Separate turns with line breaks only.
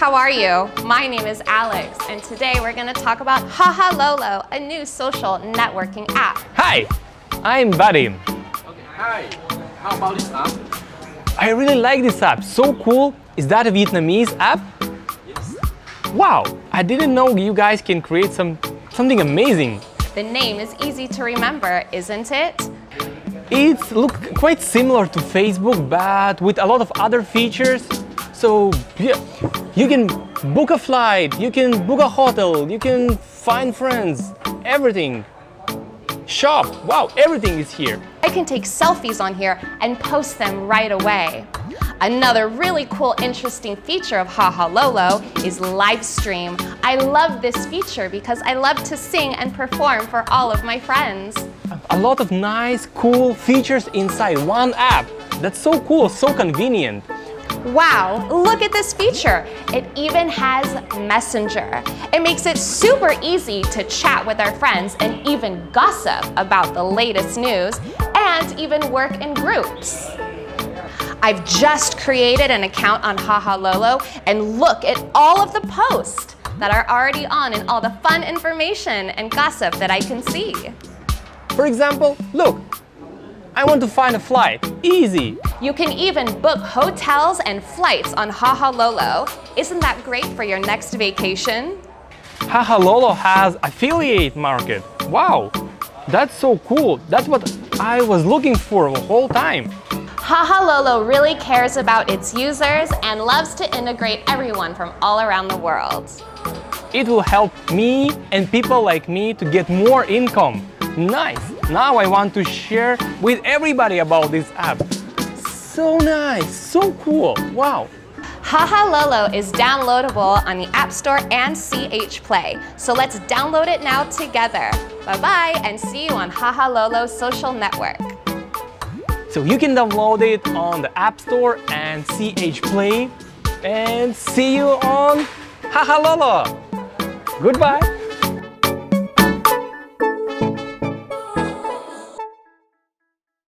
how are you? My name is Alex, and today we're going to talk about Hahalolo, a new social networking app.
Hi, I'm Vadim.
Okay, hi. How about this app?
I really like this app, so cool. Is that a Vietnamese app?
Yes.
Wow, I didn't know you guys can create something amazing.
The name is easy to remember, isn't it?
It looks quite similar to Facebook, but with a lot of other features. So yeah, you can book a flight, you can book a hotel, you can find friends, everything. Shop, wow, everything is here.
I can take selfies on here and post them right away. Another really cool, interesting feature of Hahalolo is live stream. I love this feature because I love to sing and perform for all of my friends.
A lot of nice, cool features inside one app. That's so cool, so convenient.
Wow, look at this feature. It even has Messenger. It makes it super easy to chat with our friends and even gossip about the latest news and even work in groups. I've just created an account on Hahalolo and look at all of the posts that are already on and all the fun information and gossip that I can see.
For example, look, I want to find a flight. Easy.
You can even book hotels and flights on Hahalolo. Isn't that great for your next vacation?
Hahalolo has affiliate market. Wow, that's so cool. That's what I was looking for the whole time.
Hahalolo really cares about its users and loves to integrate everyone from all around the world.
It will help me and people like me to get more income. Nice. Now I want to share with everybody about this app. So nice, so cool. Wow.
Hahalolo is downloadable on the App Store and CH Play. So let's download it now together. Bye-bye and see you on Hahalolo Social Network.
So you can download it on the App Store and CH Play. And see you on Hahalolo. Goodbye.